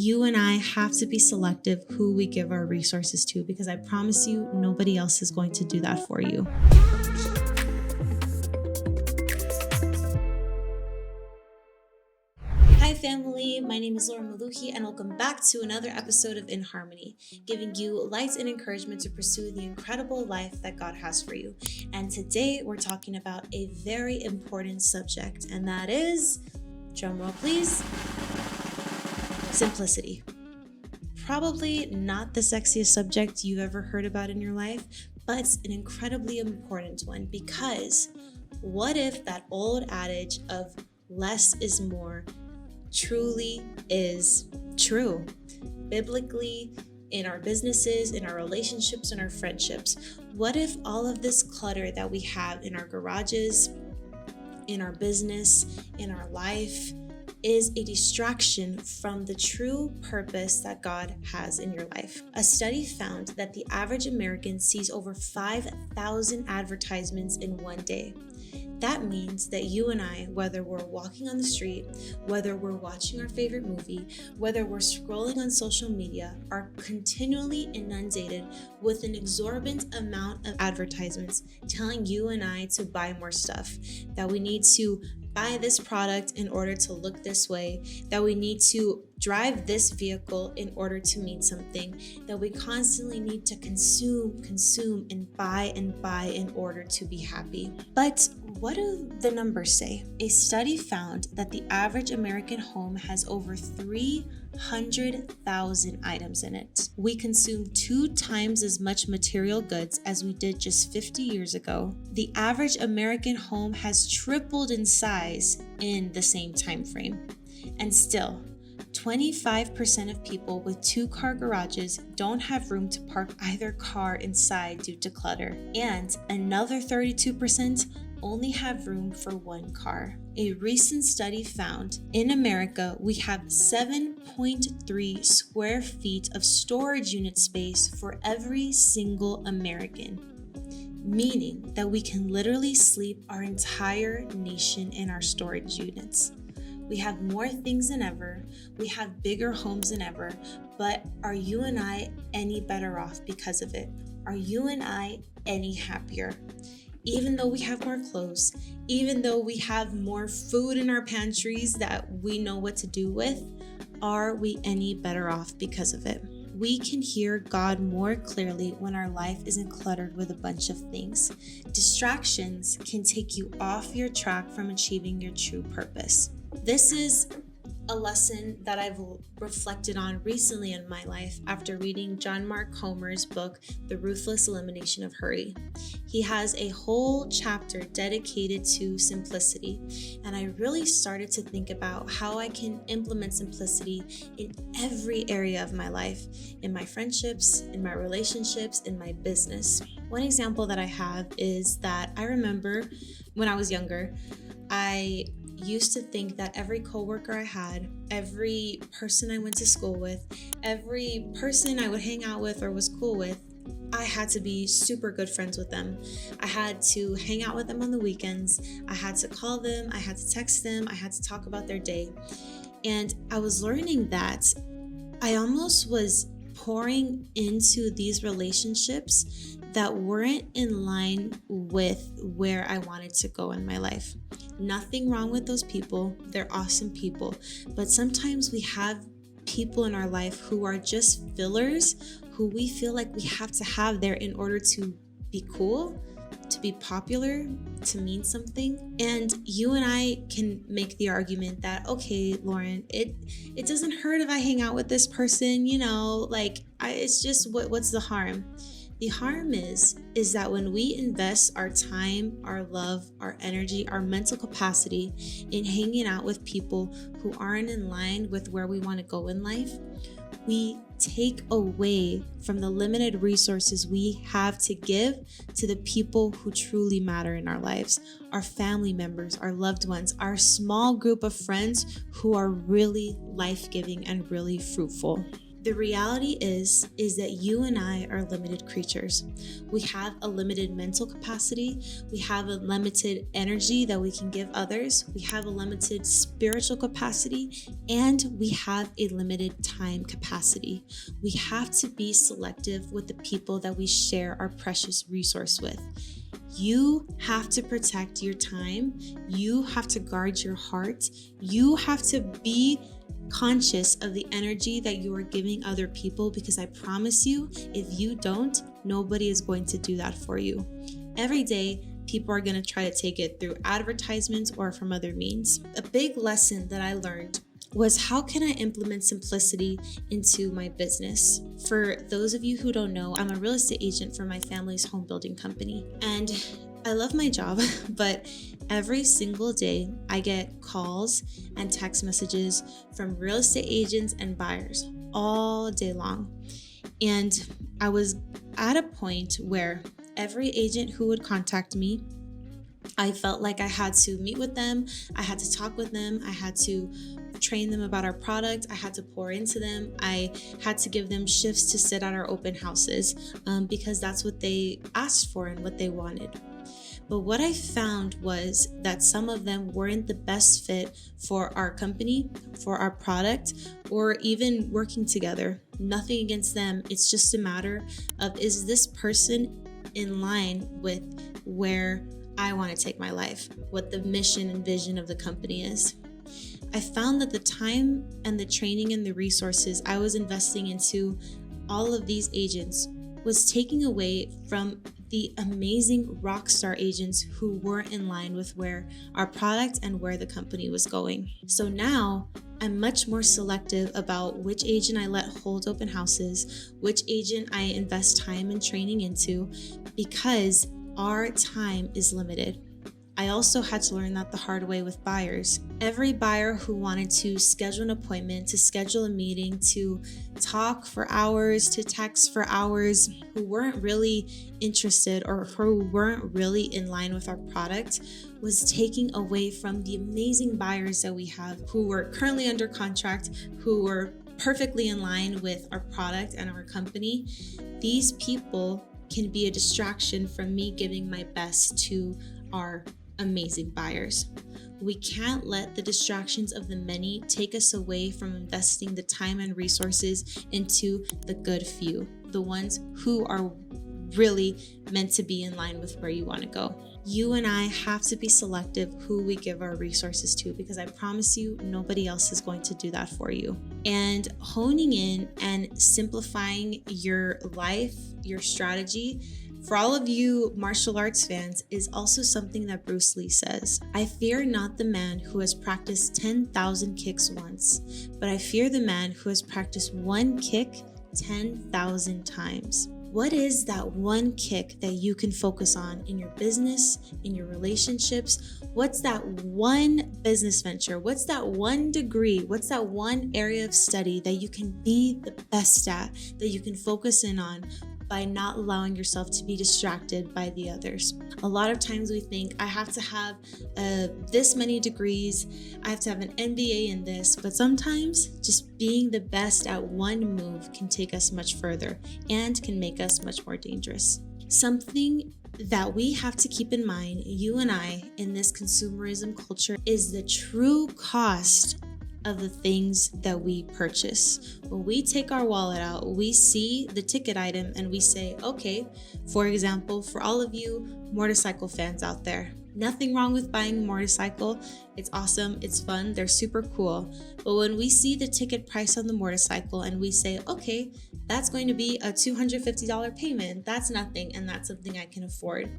you and I have to be selective who we give our resources to, because I promise you, nobody else is going to do that for you. Hi family, my name is Laura Maluhi and welcome back to another episode of In Harmony, giving you light and encouragement to pursue the incredible life that God has for you. And today we're talking about a very important subject, and that is, drumroll please, simplicity. Probably not the sexiest subject you've ever heard about in your life, but it's an incredibly important one, because what if that old adage of less is more truly is true? Biblically, in our businesses, in our relationships, in our friendships. What if all of this clutter that we have in our garages, in our business, in our life, is a distraction from the true purpose that God has in your life? A study found that the average American sees over 5,000 advertisements in one day. That means that you and I, whether we're walking on the street, whether we're watching our favorite movie, whether we're scrolling on social media, are continually inundated with an exorbitant amount of advertisements telling you and I to buy more stuff, that we need to buy this product in order to look this way, that we need to drive this vehicle in order to mean something, that we constantly need to consume, and buy in order to be happy. But what do the numbers say? A study found that the average American home has over 300,000 items in it. We consume 2 times as much material goods as we did just 50 years ago. The average American home has tripled in size in the same time frame. And still, 25% of people with 2-car garages don't have room to park either car inside due to clutter. And another 32% only have room for 1 car. A recent study found in America, we have 7.3 square feet of storage unit space for every single American, meaning that we can literally sleep our entire nation in our storage units. We have more things than ever, we have bigger homes than ever, but are you and I any better off because of it? Are you and I any happier? Even though we have more clothes, even though we have more food in our pantries that we know what to do with, are we any better off because of it? We can hear God more clearly when our life isn't cluttered with a bunch of things. Distractions can take you off your track from achieving your true purpose. This is a lesson that I've reflected on recently in my life after reading John Mark Comer's book, The Ruthless Elimination of Hurry. He has a whole chapter dedicated to simplicity, and I really started to think about how I can implement simplicity in every area of my life, in my friendships, in my relationships, in my business. One example that I have is that I remember when I was younger, I used to think that every coworker I had, every person I went to school with, every person I would hang out with or was cool with, I had to be super good friends with them. I had to hang out with them on the weekends. I had to call them. I had to text them. I had to talk about their day. And I was learning that I almost was pouring into these relationships that weren't in line with where I wanted to go in my life. Nothing wrong with those people. They're awesome people. But sometimes we have people in our life who are just fillers, who we feel like we have to have there in order to be cool, to be popular, to mean something. And you and I can make the argument that, okay, Lauren, it doesn't hurt if I hang out with this person, it's just what's the harm? The harm is that when we invest our time, our love, our energy, our mental capacity in hanging out with people who aren't in line with where we want to go in life, we take away from the limited resources we have to give to the people who truly matter in our lives, our family members, our loved ones, our small group of friends who are really life-giving and really fruitful. The reality is that you and I are limited creatures. We have a limited mental capacity. We have a limited energy that we can give others. We have a limited spiritual capacity, and we have a limited time capacity. We have to be selective with the people that we share our precious resource with. You have to protect your time. You have to guard your heart. You have to be conscious of the energy that you are giving other people, because I promise you, if you don't, nobody is going to do that for you. Every day, people are going to try to take it through advertisements or from other means. A big lesson that I learned was, how can I implement simplicity into my business? For those of you who don't know, I'm a real estate agent for my family's home building company. And I love my job, but every single day I get calls and text messages from real estate agents and buyers all day long. And I was at a point where every agent who would contact me, I felt like I had to meet with them, I had to talk with them, I had to train them about our product, I had to pour into them, I had to give them shifts to sit at our open houses because that's what they asked for and what they wanted. But what I found was that some of them weren't the best fit for our company, for our product, or even working together. Nothing against them. It's just a matter of, is this person in line with where I want to take my life, what the mission and vision of the company is? I found that the time and the training and the resources I was investing into all of these agents was taking away from the amazing rock star agents who weren't in line with where our product and where the company was going. So now I'm much more selective about which agent I let hold open houses, which agent I invest time and training into, because our time is limited. I also had to learn that the hard way with buyers. Every buyer who wanted to schedule an appointment, to schedule a meeting, to talk for hours, to text for hours, who weren't really interested or who weren't really in line with our product, was taking away from the amazing buyers that we have who were currently under contract, who were perfectly in line with our product and our company. These people can be a distraction from me giving my best to our amazing buyers. We can't let the distractions of the many take us away from investing the time and resources into the good few, the ones who are really meant to be in line with where you want to go. You and I have to be selective who we give our resources to, because I promise you, nobody else is going to do that for you. And honing in and simplifying your life, your strategy, for all of you martial arts fans, is also something that Bruce Lee says. I fear not the man who has practiced 10,000 kicks once, but I fear the man who has practiced one kick 10,000 times. What is that one kick that you can focus on in your business, in your relationships? What's that one business venture? What's that one degree? What's that one area of study that you can be the best at, that you can focus in on by not allowing yourself to be distracted by the others? A lot of times we think, I have to have this many degrees, I have to have an MBA in this, but sometimes just being the best at one move can take us much further and can make us much more dangerous. Something that we have to keep in mind, you and I, in this consumerism culture, is the true cost of the things that we purchase. When we take our wallet out, we see the ticket item and we say, okay, for example, for all of you motorcycle fans out there, nothing wrong with buying a motorcycle. It's awesome, it's fun, they're super cool. But when we see the ticket price on the motorcycle and we say, okay, that's going to be a $250 payment, that's nothing, and that's something I can afford.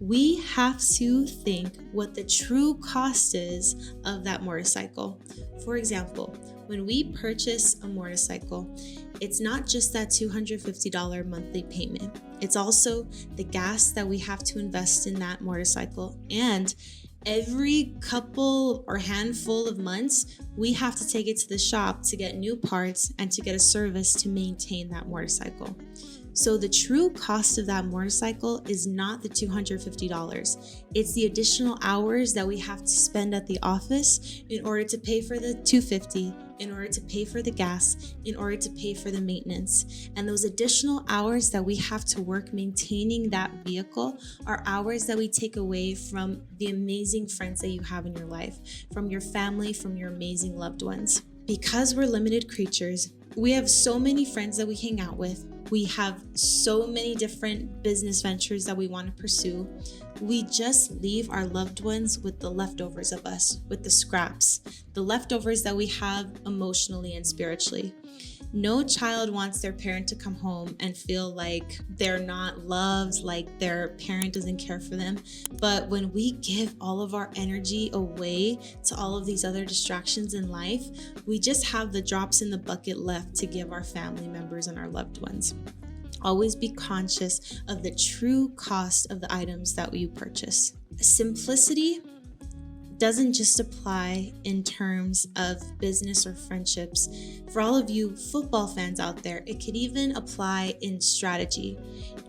We have to think what the true cost is of that motorcycle. For example, when we purchase a motorcycle, it's not just that $250 monthly payment. It's also the gas that we have to invest in that motorcycle. And every couple or handful of months, we have to take it to the shop to get new parts and to get a service to maintain that motorcycle. So the true cost of that motorcycle is not the $250. It's the additional hours that we have to spend at the office in order to pay for the $250, in order to pay for the gas, in order to pay for the maintenance. And those additional hours that we have to work maintaining that vehicle are hours that we take away from the amazing friends that you have in your life, from your family, from your amazing loved ones. Because we're limited creatures, we have so many friends that we hang out with. We have so many different business ventures that we want to pursue. We just leave our loved ones with the leftovers of us, with the scraps, the leftovers that we have emotionally and spiritually. No child wants their parent to come home and feel like they're not loved, like their parent doesn't care for them. But when we give all of our energy away to all of these other distractions in life, we just have the drops in the bucket left to give our family members and our loved ones. Always be conscious of the true cost of the items that you purchase. Simplicity doesn't just apply in terms of business or friendships. For all of you football fans out there, it could even apply in strategy.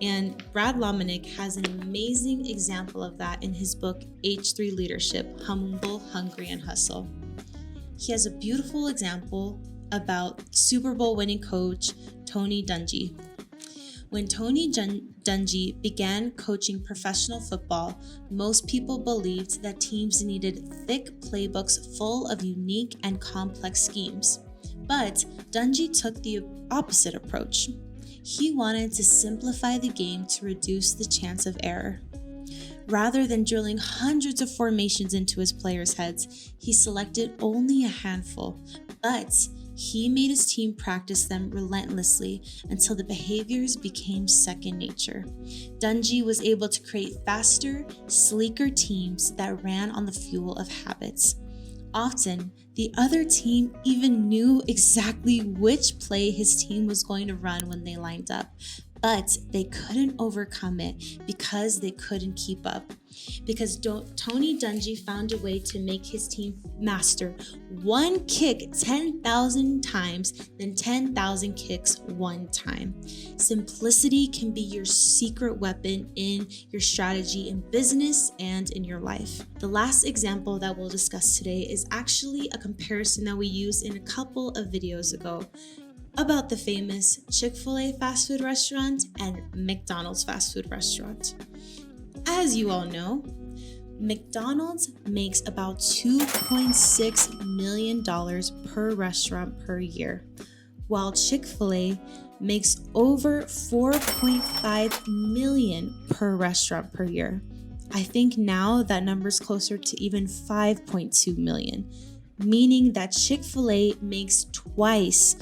And Brad Lomenick has an amazing example of that in his book, H3 Leadership, Humble, Hungry, and Hustle. He has a beautiful example about Super Bowl winning coach Tony Dungy. When Tony Dungy began coaching professional football, most people believed that teams needed thick playbooks full of unique and complex schemes. But Dungy took the opposite approach. He wanted to simplify the game to reduce the chance of error. Rather than drilling hundreds of formations into his players' heads, he selected only a handful, but he made his team practice them relentlessly until the behaviors became second nature. Dungy was able to create faster, sleeker teams that ran on the fuel of habits. Often, the other team even knew exactly which play his team was going to run when they lined up, but they couldn't overcome it because they couldn't keep up. Because Tony Dungy found a way to make his team master one kick 10,000 times than 10,000 kicks one time. Simplicity can be your secret weapon in your strategy in business and in your life. The last example that we'll discuss today is actually a comparison that we used in a couple of videos ago about the famous Chick-fil-A fast food restaurant and McDonald's fast food restaurant. As you all know, McDonald's makes about $2.6 million per restaurant per year, while Chick-fil-A makes over $4.5 million per restaurant per year. I think now that number's closer to even $5.2 million, meaning that Chick-fil-A makes twice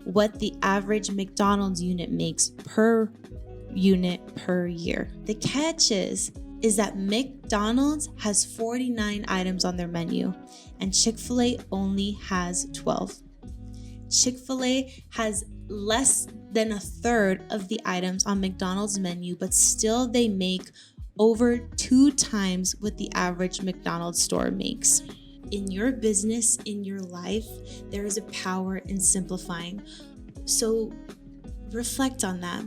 what the average McDonald's unit makes per unit per year. The catch is that McDonald's has 49 items on their menu and Chick-fil-A only has 12. Chick-fil-A has less than a third of the items on McDonald's menu, but still they make over 2 times what the average McDonald's store makes. In your business, in your life, there is a power in simplifying. So reflect on that.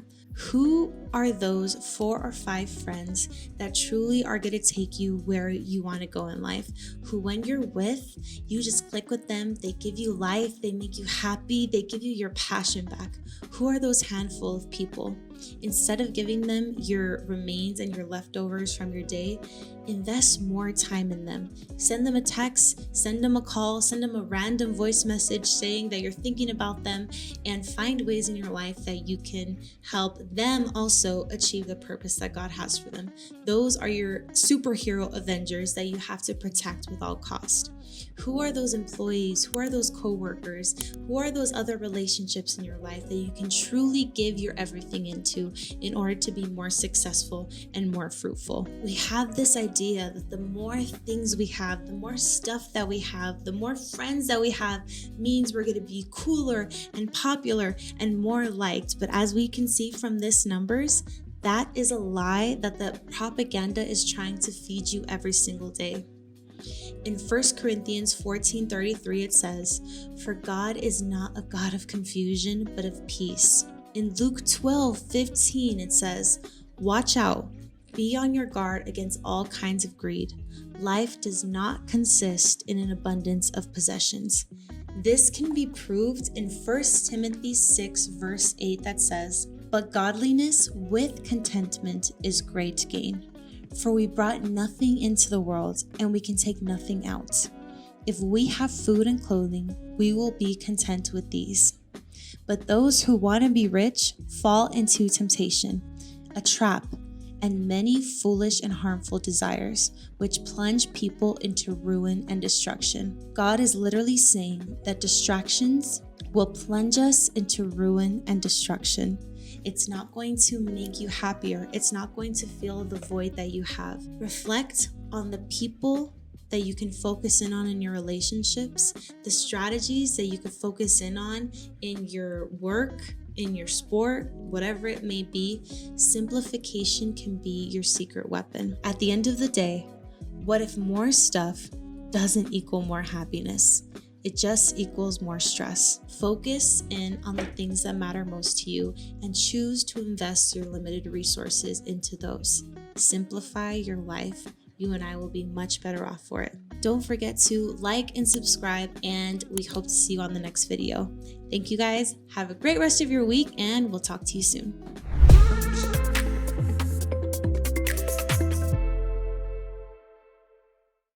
Who are those 4 or 5 friends that truly are going to take you where you want to go in life? Who, when you're with, you just click with them. They give you life. They make you happy. They give you your passion back. Who are those handful of people? Instead of giving them your remains and your leftovers from your day, invest more time in them. Send them a text, send them a call, send them a random voice message saying that you're thinking about them, and find ways in your life that you can help them also achieve the purpose that God has for them. Those are your superhero Avengers that you have to protect with all cost. Who are those employees? Who are those coworkers? Who are those other relationships in your life that you can truly give your everything into in order to be more successful and more fruitful? We have this idea that the more things we have, the more stuff that we have, the more friends that we have means we're going to be cooler and popular and more liked. But as we can see from this numbers, that is a lie that the propaganda is trying to feed you every single day. In 1 Corinthians 14:33, it says, "For God is not a God of confusion, but of peace." In Luke 12:15, it says, "Watch out, be on your guard against all kinds of greed. Life does not consist in an abundance of possessions." This can be proved in 1 Timothy 6, verse 8 that says, "But godliness with contentment is great gain. For we brought nothing into the world, and we can take nothing out. If we have food and clothing, we will be content with these. But those who want to be rich fall into temptation, a trap, and many foolish and harmful desires, which plunge people into ruin and destruction." God is literally saying that distractions will plunge us into ruin and destruction. It's not going to make you happier. It's not going to fill the void that you have. Reflect on the people that you can focus in on in your relationships, the strategies that you can focus in on in your work, in your sport, whatever it may be. Simplification can be your secret weapon. At the end of the day, what if more stuff doesn't equal more happiness? It just equals more stress. Focus in on the things that matter most to you and choose to invest your limited resources into those. Simplify your life. You and I will be much better off for it. Don't forget to like and subscribe, and we hope to see you on the next video. Thank you guys. Have a great rest of your week, and we'll talk to you soon.